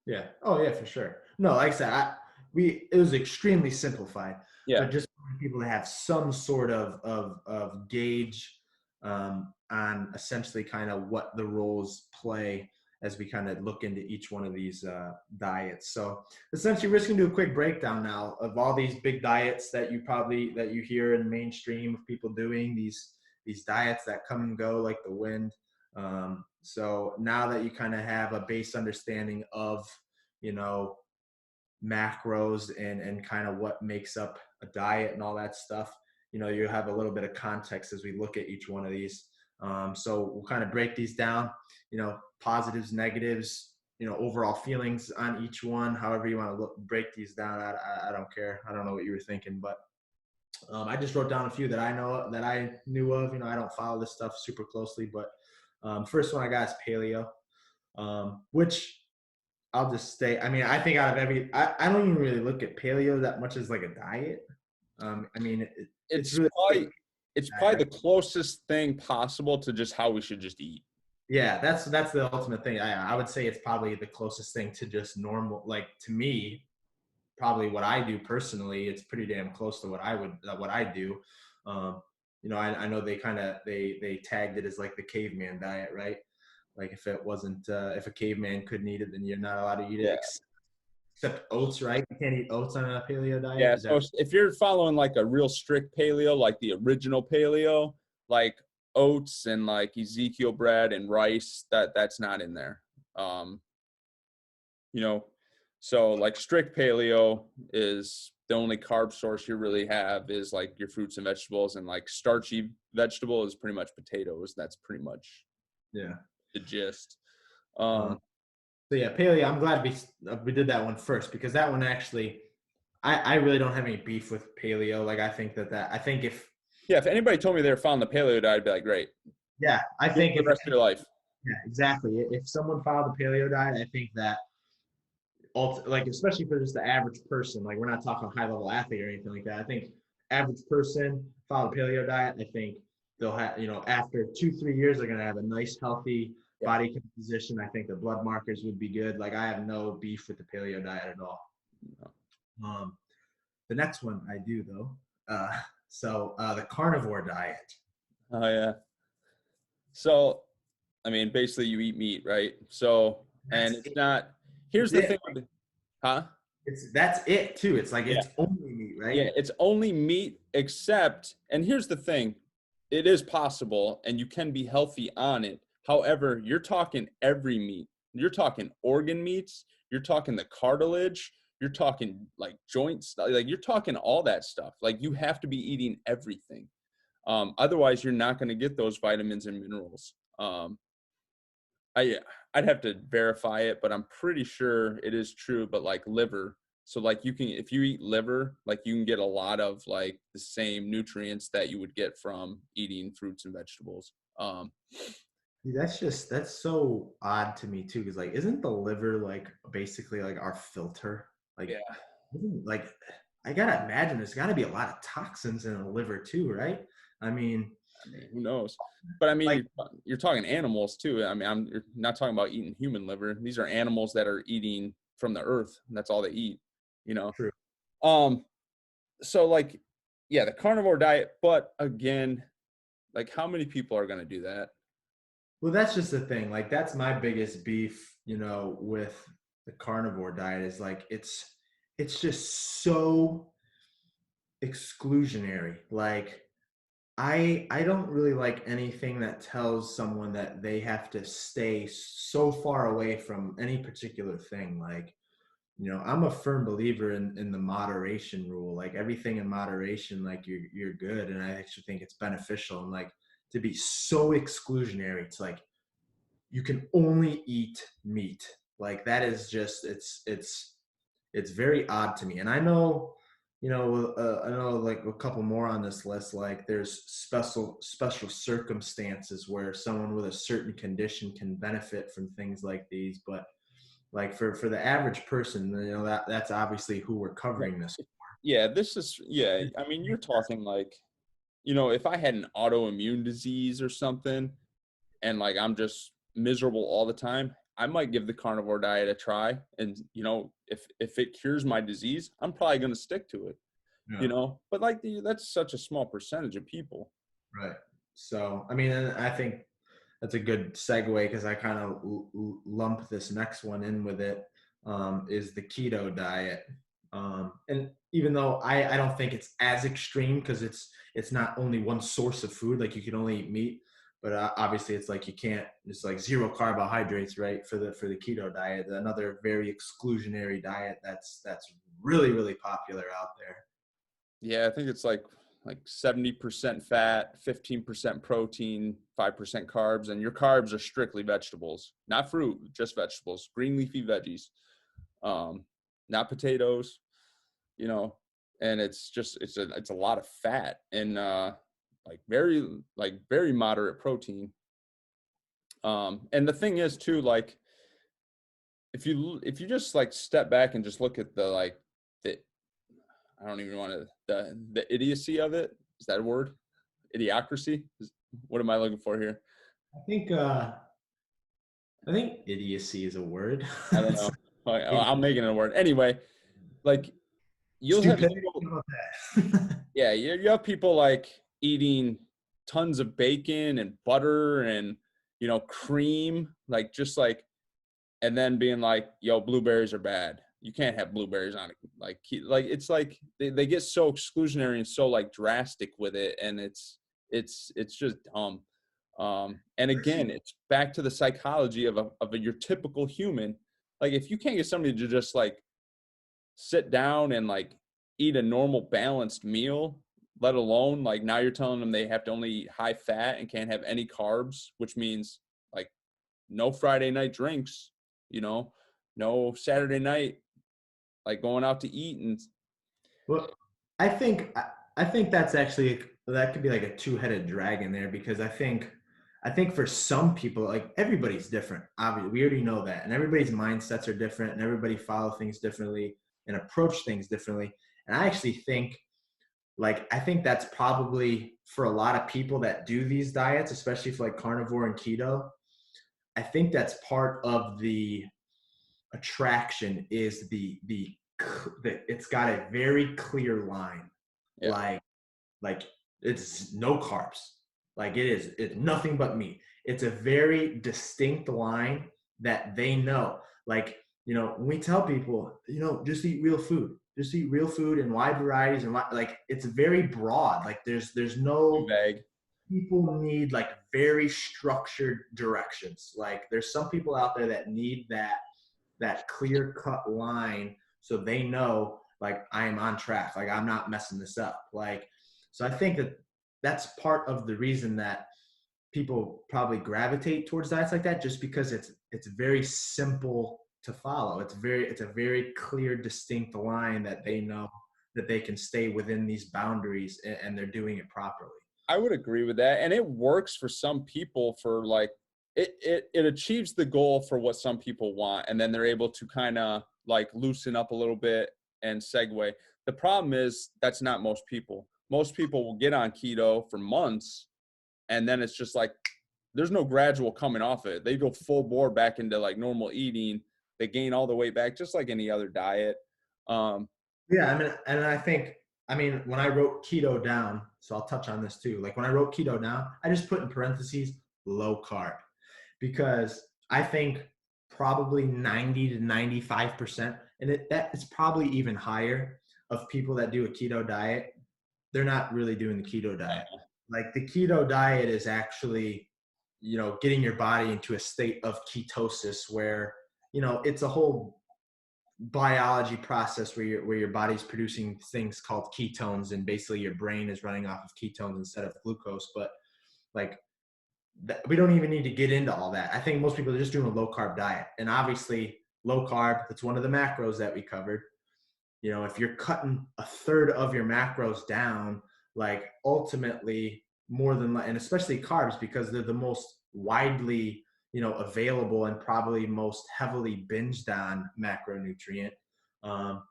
Yeah. Oh yeah, for sure. No, like I said, it was extremely simplified, Yeah. but just for people to have some sort of gauge on essentially kind of what the roles play as we kind of look into each one of these diets. So essentially, we're just gonna do a quick breakdown now of all these big diets that you hear in mainstream of people doing these diets that come and go like the wind. So now that you kind of have a base understanding of, you know, macros and kind of what makes up a diet and all that stuff, you have a little bit of context as we look at each one of these. So we'll kind of break these down, positives, negatives, overall feelings on each one, however you want to break these down. I don't care. I don't know what you were thinking, but I just wrote down a few that I know that I knew of. I don't follow this stuff super closely, but first one I got is paleo, which I'll just stay. I mean, I think out of I don't even really look at paleo that much as like a diet. I mean, it's It's really like probably it's diet, probably right? the closest thing possible to just how we should just eat. Yeah, that's the ultimate thing. I would say it's probably the closest thing to just normal. Like to me, probably what I do personally, it's pretty damn close to what I do. Um, I know they kind of they tagged it as like the caveman diet, right? Like if it wasn't if a caveman couldn't eat it, then you're not allowed to eat it Yeah. except oats, right? You can't eat oats on a paleo diet. Yeah. Is So that if you're following like a real strict paleo, like the original paleo, like oats and like Ezekiel bread and rice, that's not in there. Um, you know, so like strict paleo is the only carb source you really have is like your fruits and vegetables, and like starchy vegetable is pretty much potatoes. That's pretty much yeah? the gist. Um, Um, so yeah, paleo. I'm glad we did that one first because that one actually, I really don't have any beef with paleo. Like I think I think if yeah, if anybody told me they were following the paleo diet, I'd be like, great, yeah, I do it think for if the rest of your life. yeah, exactly. If someone followed the paleo diet, I think that like especially for just the average person, like we're not talking high level athlete or anything like that. I think average person follow the paleo diet. I think they'll have after 2-3 years they're gonna have a nice healthy Yeah. body composition. I think the blood markers would be good. Like I have no beef with the paleo diet at all. Um, the next one I do though. The carnivore diet. Oh yeah. So I mean, basically you eat meat, right? So, and That's it's it. not. That's Here's the it. thing, huh? That's it too. It's like Yeah. it's only meat, right? Yeah, it's only meat except, and here's the thing, it is possible and you can be healthy on it. However, you're talking every meat. You're talking organ meats, you're talking the cartilage, you're talking like joints, like you're talking all that stuff. Like you have to be eating everything. Otherwise, you're not going to get those vitamins and minerals. I I'd have to verify it, but I'm pretty sure it is true. But like liver, so like you can, if you eat liver, like you can get a lot of like the same nutrients that you would get from eating fruits and vegetables. Dude, that's so odd to me too, because like, isn't the liver like basically like our filter? Like, Yeah, like I gotta imagine there's got to be a lot of toxins in the liver too, right? I mean, I mean, who knows? But I mean, like, you're talking animals too. I mean, you're not talking about eating human liver. These are animals that are eating from the earth. And that's all they eat. You know. true. Um. So like, yeah, the carnivore diet. But again, like, how many people are going to do that? Well, that's just the thing. Like, that's my biggest beef, with the carnivore diet is like it's just so exclusionary. Like, I don't really like anything that tells someone that they have to stay so far away from any particular thing. Like, I'm a firm believer in the moderation rule. Like everything in moderation, like you're good. And I actually think it's beneficial. And like to be so exclusionary, it's like you can only eat meat. Like that is just it's very odd to me. And I know, I know like a couple more on this list. Like there's special circumstances where someone with a certain condition can benefit from things like these. But like for the average person, that's obviously who we're covering this. Yeah, this is, yeah. I mean, you're talking like, if I had an autoimmune disease or something and like I'm just miserable all the time, I might give the carnivore diet a try. And, if it cures my disease, I'm probably going to stick to it. Yeah. But like that's such a small percentage of people. Right. So, I mean, and I think that's a good segue because I kind of lump this next one in with it. Is the keto diet. And even though I don't think it's as extreme because it's not only one source of food, like you can only eat meat, but obviously it's like it's like zero carbohydrates, right? For the keto diet, another very exclusionary diet that's really, really popular out there. Yeah, I think it's like 70% fat, 15% protein, 5% carbs, and your carbs are strictly vegetables, not fruit, just vegetables, green leafy veggies, um, not potatoes. You know, and it's just it's a lot of fat and very moderate protein. And the thing is too, like if you just like step back and just look at the I don't even want to the idiocy of it. Is that a word? Idiocracy? What am I looking for here? I think uh, I think idiocy is a word. I don't know. I'm making it a word anyway. Like you'll have Stupidity. people, How about that? yeah, you have people like eating tons of bacon and butter and cream, like just like, and then being like, yo, blueberries are bad. You can't have blueberries on it. Like it's like they get so exclusionary and so like drastic with it, and it's just dumb. And again, it's back to the psychology of your typical human. Like if you can't get somebody to just like sit down and like eat a normal balanced meal, let alone like now you're telling them they have to only eat high fat and can't have any carbs, which means like no Friday night drinks, no Saturday night like going out to eat. And Well, I think that's actually that could be like a two-headed dragon there because I think for some people, like everybody's different. Obviously, we already know that, and everybody's mindsets are different, and everybody follow things differently and approach things differently. And I actually think, like, I think that's probably for a lot of people that do these diets, especially for like carnivore and keto. I think that's part of the attraction is the it's got a very clear line, yeah, like like it's no carbs, like it's nothing but meat. It's a very distinct line that they know, like, when we tell people, just eat real food, just eat real food and wide varieties, and like it's very broad, like there's too no, vague. people need like very structured directions. Like there's some people out there that need that clear cut line so they know, like, I am on track, like I'm not messing this up, like. So I think that that's part of the reason that people probably gravitate towards diets like that, just because it's very simple to follow. It's a very clear, distinct line that they know that they can stay within these boundaries, and they're doing it properly. I would agree with that. And it works for some people for like it achieves the goal for what some people want. And then they're able to kind of like loosen up a little bit and segue. The problem is that's not most people. Most people will get on keto for months and then it's just like there's no gradual coming off it. They go full bore back into like normal eating. They gain all the weight back just like any other diet. Um, Yeah, I mean, and I mean, when I wrote keto down, so I'll touch on this too. Like when I wrote keto down, I just put in parentheses low carb, because I think probably 90 to 95%, and that is probably even higher, of people that do a keto diet, they're not really doing the keto diet. Like the keto diet is actually, getting your body into a state of ketosis where, it's a whole biology process where your body's producing things called ketones, and basically your brain is running off of ketones instead of glucose. But like we don't even need to get into all that. I think most people are just doing a low carb diet, and obviously low carb, that's one of the macros that we covered. If you're cutting a third of your macros down, like ultimately more than, and especially carbs, because they're the most widely, available and probably most heavily binged on macronutrient. Um,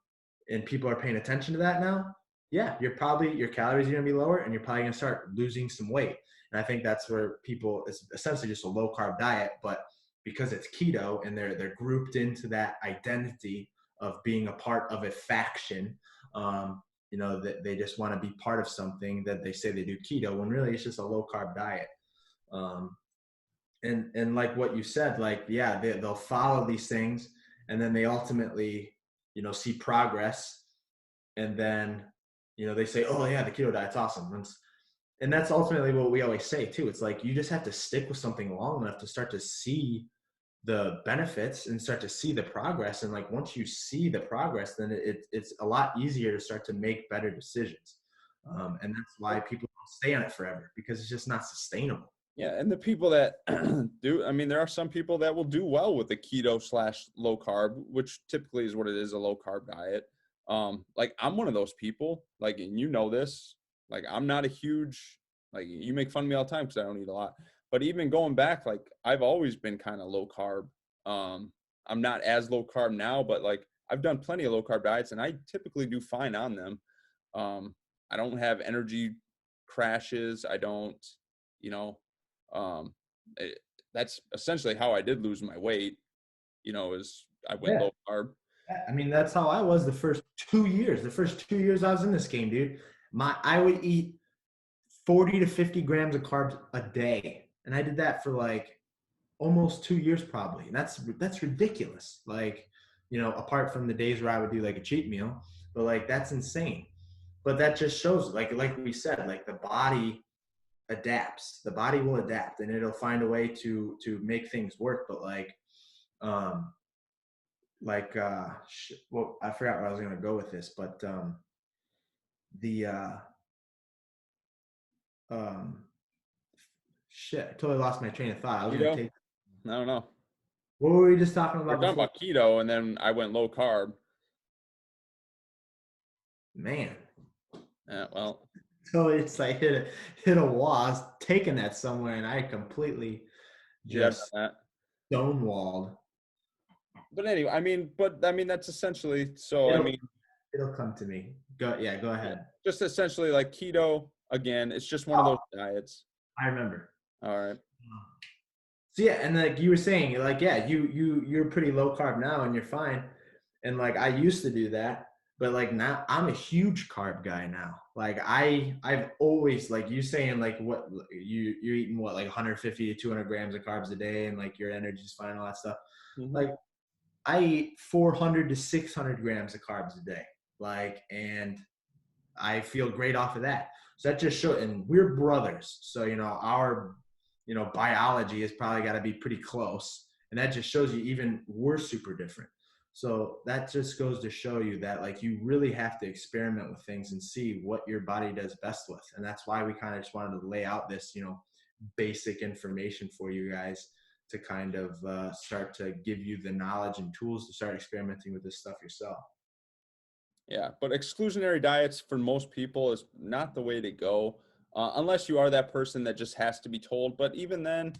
and people are paying attention to that now. Yeah, your calories are going to be lower, and you're probably going to start losing some weight. And I think that's where people, it's essentially just a low carb diet, but because it's keto and they're grouped into that identity of being a part of a faction, that they just want to be part of something that they say they do keto, when really it's just a low carb diet. Um, and like what you said, like, yeah, they'll follow these things, and then they ultimately, see progress, and then, they say, oh yeah, the keto diet's awesome. And that's ultimately what we always say too. It's like you just have to stick with something long enough to start to see the benefits and start to see the progress. And like once you see the progress, then it's a lot easier to start to make better decisions. And that's why people don't stay on it forever, because it's just not sustainable. Yeah, and the people that do, I mean, there are some people that will do well with the keto slash low carb, which typically is what it is, a low carb diet. Like I'm one of those people, like, and you know this, like I'm not a huge, like you make fun of me all the time because I don't eat a lot. But even going back, like I've always been kind of low carb. I'm not as low carb now, but like I've done plenty of low carb diets and I typically do fine on them. I don't have energy crashes. I don't, you know, um, it, that's essentially how I did lose my weight, is I went Yeah. low carb. I mean, that's how I was the first 2 years. The first 2 years I was in this game, dude. I would eat 40 to 50 grams of carbs a day. And I did that for like almost 2 years probably. And that's ridiculous. Like, apart from the days where I would do like a cheat meal, but like that's insane. But that just shows like we said, like the body adapts. The body will adapt and it'll find a way to make things work. But um well, I forgot where I was going to go with this, but the um shit, I totally lost my train of thought. I was going to Keto? take I don't know. what were we just talking We're about talking before? about keto, and then I went low carb. Man, Yeah, well, so it's like hit a wall. I was taking that somewhere, and I completely yeah, I've done just that. stonewalled. But anyway, I mean, that's essentially. So I It'll mean, it'll come to me. Go yeah, ahead. just essentially like keto. Again, it's just one of those Oh, diets. I remember. All right. So yeah, and like you were saying, like yeah, you're pretty low carb now, and you're fine. And like I used to do that, but like now I'm a huge carb guy now. Like I've always like you saying like what you're eating what like 150 to 200 grams of carbs a day, and like your energy's fine, all that stuff. Mm-hmm. Like I eat 400 to 600 grams of carbs a day. Like and I feel great off of that. So that just shows, and we're brothers. So, our, biology has probably got to be pretty close. And that just shows you even we're super different. So that just goes to show you that like you really have to experiment with things and see what your body does best with. And that's why we kind of just wanted to lay out this, basic information for you guys to kind of start to give you the knowledge and tools to start experimenting with this stuff yourself. Yeah, but exclusionary diets for most people is not the way to go, unless you are that person that just has to be told. But even then,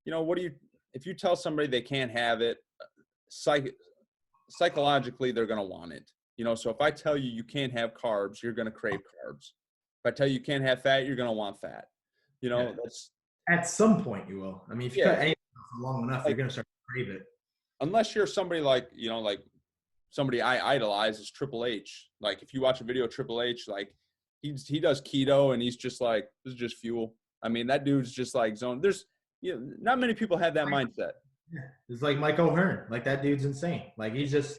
what do you? If you tell somebody they can't have it, psych, psychologically they're going to want it. So if I tell you you can't have carbs, you're going to crave carbs. If I tell you you can't have fat, you're going to want fat. Yeah. That's At some point, you will. I mean, if you cut yeah. anything for long enough, you're Like gonna start to crave it. unless you're somebody like somebody I idolize is Triple H. Like if you watch a video of Triple H, like he does keto and he's just like, this is just fuel. I mean, that dude's just like zone. There's not many people have that mindset. Yeah. It's like Mike O'Hearn. Like that dude's insane. Like he's just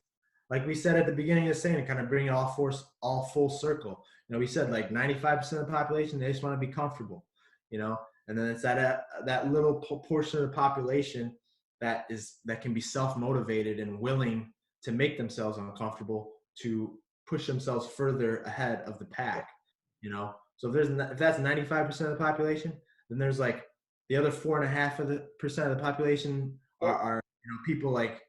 like we said at the beginning of the saying, kind of bring it all full circle. We said like 95% of the population they just want to be comfortable. And then it's that little portion of the population that can be self-motivated and willing to make themselves uncomfortable to push themselves further ahead of the pack. So if that's 95% of the population, then there's like the other 4.5% of the population are people like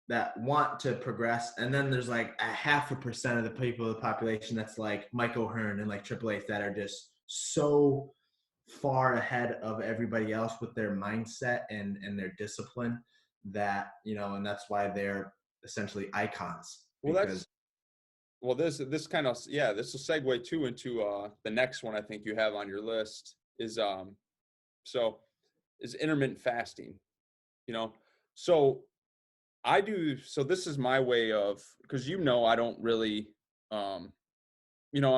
that want to progress, and then there's like 0.5% of the people of the population that's like Mike O'Hearn and like Triple H that are just so far ahead of everybody else with their mindset and their discipline that and that's why they're essentially icons Well, because this kind of this will segue too into the next one I think you have on your list is so is intermittent fasting. So I do. So this is my way of, because I don't really, I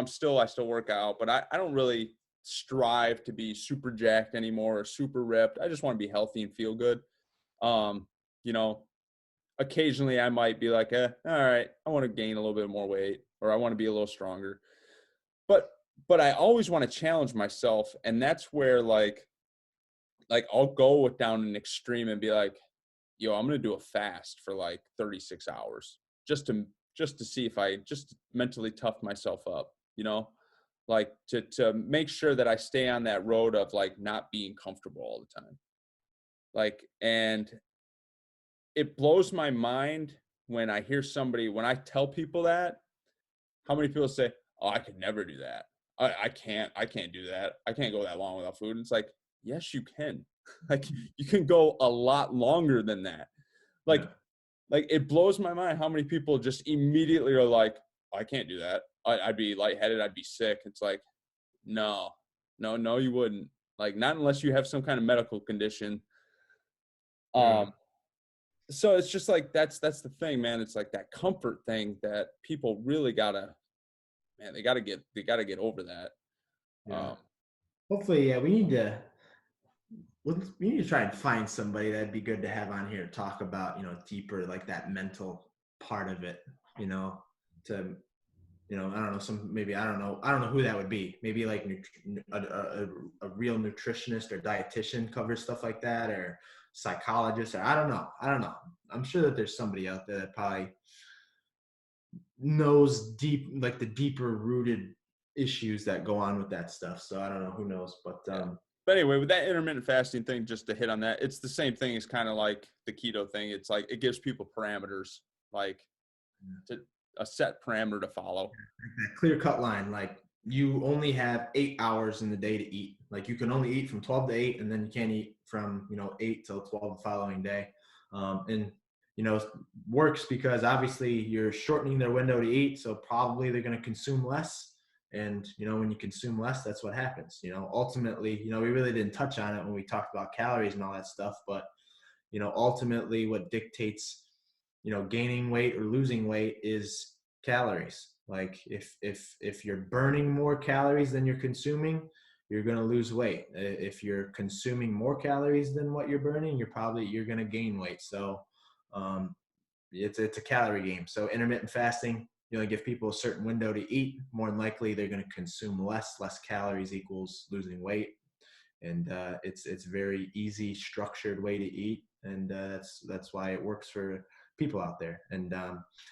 still work out, but I don't really strive to be super jacked anymore or super ripped. I just want to be healthy and feel good. Um, you know, Occasionally I might be like, all right, I want to gain a little bit more weight or I want to be a little stronger. But but I always want to challenge myself, and that's where like I'll go with down an extreme and be like, yo, I'm gonna do a fast for like 36 hours just to see if I just mentally tough myself up, like to make sure that I stay on that road of like not being comfortable all the time. Like, and it blows my mind when I tell people that, how many people say, oh, I could never do that. I can't do that. I can't go that long without food. And it's like, yes, you can. Like you can go a lot longer than that. Yeah. Like it blows my mind how many people just immediately are like, I can't do that. I'd be lightheaded. I'd be sick. It's like, no, no, you wouldn't. Like not unless you have some kind of medical condition. Yeah. So it's just like, that's the thing, man. It's like that comfort thing that people really gotta, man, they gotta get over that. Yeah. Um, Hopefully, yeah, we need to try and find somebody that'd be good to have on here to talk about, deeper, like that mental part of it, to, I don't know, maybe, I don't know who that would be. Maybe like a real nutritionist or dietitian covers stuff like that, or psychologist, or I don't know. I'm sure that there's somebody out there that probably knows like the deeper rooted issues that go on with that stuff. So I don't know, who knows, but yeah. But anyway, with that intermittent fasting thing, just to hit on that, it's the same thing as kind of like the keto thing. It's like it gives people parameters, like a set parameter to follow. that clear cut line, like you only have 8 hours in the day to eat. Like you can only eat from 12 to 8, and then you can't eat from 8 till 12 the following day. And works because obviously you're shortening their window to eat, so probably they're going to consume less. And when you consume less, that's what happens. Ultimately, we really didn't touch on it when we talked about calories and all that stuff, but ultimately what dictates gaining weight or losing weight is calories. Like if you're burning more calories than you're consuming, you're going to lose weight. If you're consuming more calories than what you're burning, you're going to gain weight. So it's a calorie game. So intermittent fasting, give people a certain window to eat. More than likely, they're going to consume less calories equals losing weight. And it's very easy, structured way to eat, and that's why it works for people out there. And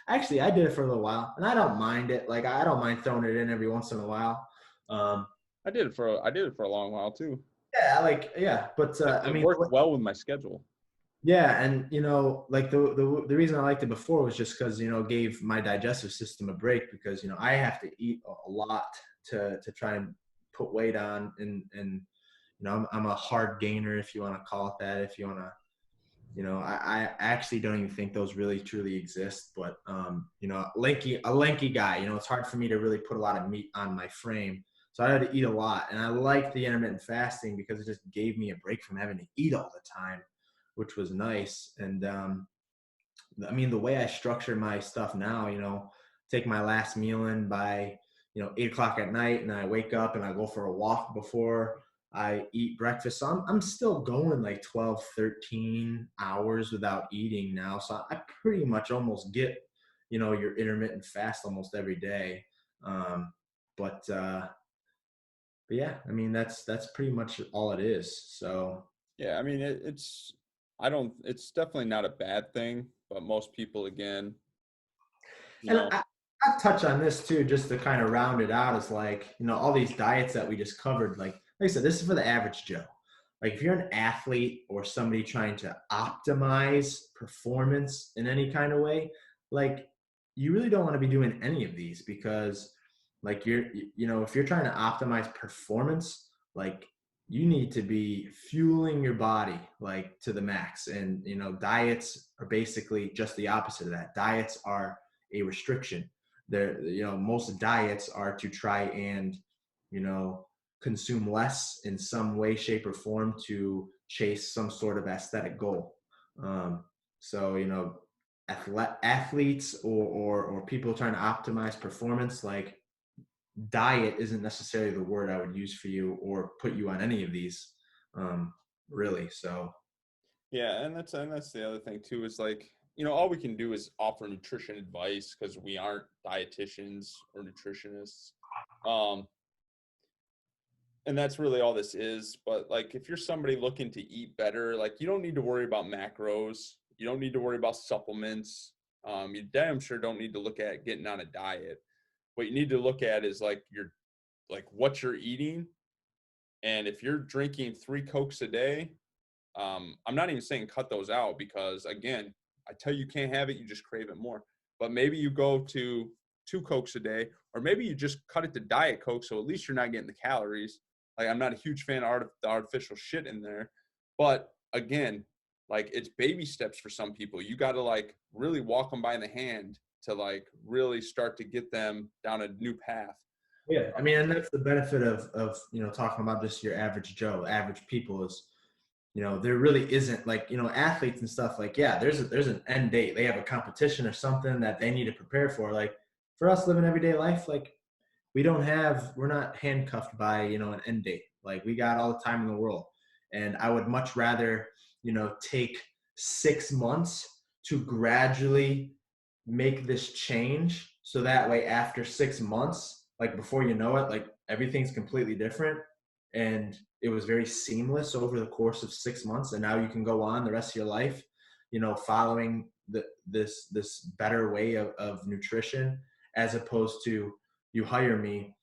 actually, I did it for a little while, and I don't mind it. Like I don't mind throwing it in every once in a while. I did it for a long while too. Yeah, but I It mean, worked well with my schedule. yeah, and like the reason I liked it before was just because it gave my digestive system a break, because I have to eat a lot to try and put weight on, and I'm a hard gainer, if you want to call it that. If you want to, I actually don't even think those really truly exist. But a lanky guy. It's hard for me to really put a lot of meat on my frame, so I had to eat a lot. And I liked the intermittent fasting because it just gave me a break from having to eat all the time, which was nice. And I mean, the way I structure my stuff now, take my last meal in by 8 o'clock at night, and I wake up and I go for a walk before I eat breakfast. So I'm still going like 12, 13 hours without eating now. So I pretty much almost get, your intermittent fast almost every day. Um, but, uh, but yeah, I mean, that's pretty much all it is. So Yeah, I mean it's definitely not a bad thing, but most people again, you And know, I'll touch on this too, just to kind of round it out. Is like, all these diets that we just covered. Like I said, this is for the average Joe. Like if you're an athlete or somebody trying to optimize performance in any kind of way, like you really don't want to be doing any of these, because like if you're trying to optimize performance, like you need to be fueling your body like to the max. And diets are basically just the opposite of that. Diets are a restriction. There, most diets are to try and consume less in some way, shape, or form to chase some sort of aesthetic goal. So athletes or people trying to optimize performance, like diet isn't necessarily the word I would use for you or put you on any of these, really. So yeah, and that's the other thing too, is like, all we can do is offer nutrition advice because we aren't dietitians or nutritionists. Um, and that's really all this is. But like if you're somebody looking to eat better, like you don't need to worry about macros. You don't need to worry about supplements. You damn sure don't need to look at getting on a diet. What you need to look at is like what you're eating. And if you're drinking 3 Cokes a day, I'm not even saying cut those out, because again, I tell you can't have it, you just crave it more. But maybe you go to 2 Cokes a day, or maybe you just cut it to Diet Coke. So at least you're not getting the calories. Like, I'm not a huge fan of the artificial shit in there, but again, like, it's baby steps for some people. You got to like really walk them by the hand to like really start to get them down a new path. Yeah, I mean, and that's the benefit of talking about just your average Joe, average people is, there really isn't like, athletes and stuff like, yeah, there's an end date. They have a competition or something that they need to prepare for. Like for us living everyday life, like we're not handcuffed by, an end date. Like we got all the time in the world. And I would much rather, take 6 months to gradually make this change. So that way after 6 months, like before you know it, like everything's completely different. And it was very seamless over the course of 6 months. And now you can go on the rest of your life, following this better way of nutrition, as opposed to you hire me,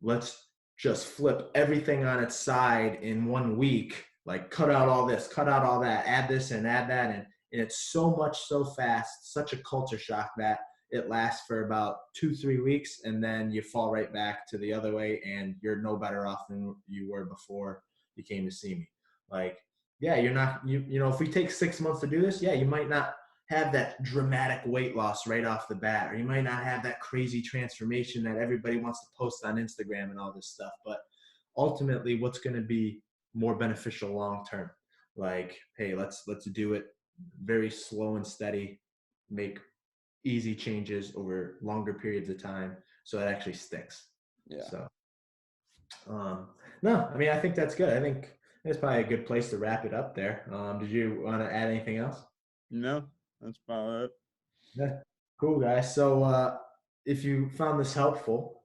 let's just flip everything on its side in 1 week, like cut out all this, cut out all that, add this and add that. And it's so much so fast, such a culture shock that it lasts for about 2-3 weeks, and then you fall right back to the other way, and you're no better off than you were before you came to see me. Like, yeah, you're not, if we take 6 months to do this, yeah, you might not have that dramatic weight loss right off the bat, or you might not have that crazy transformation that everybody wants to post on Instagram and all this stuff. But ultimately, what's going to be more beneficial long term? Like, hey, let's do it very slow and steady, make easy changes over longer periods of time, so it actually sticks. Yeah. So, no, I mean, I think that's good. I think that's probably a good place to wrap it up there. Did you want to add anything else? No, that's about it. Yeah, cool, guys. So, if you found this helpful,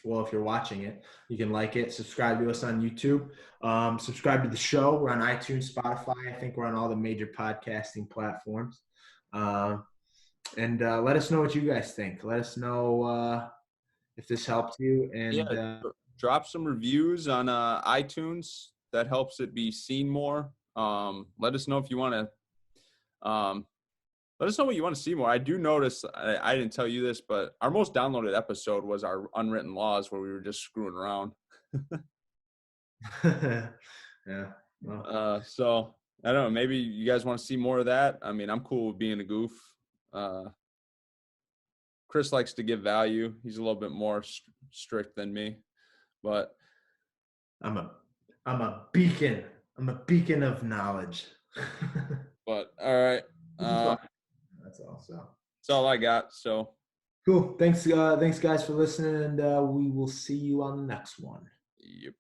if you're watching it, you can like it, subscribe to us on YouTube, subscribe to the show. We're on iTunes, Spotify. I think we're on all the major podcasting platforms. And let us know what you guys think. Let us know if this helped you. And drop some reviews on iTunes. That helps it be seen more. Let us know if you want to. Let us know what you want to see more. I do notice, I didn't tell you this, but our most downloaded episode was our unwritten laws, where we were just screwing around. Yeah. Well. So I don't know. Maybe you guys want to see more of that. I mean, I'm cool with being a goof. Chris likes to give value. He's a little bit more strict than me, but I'm a beacon. I'm a beacon of knowledge. But all right. That's all. So that's all I got. So cool. Thanks guys for listening, and we will see you on the next one. Yep.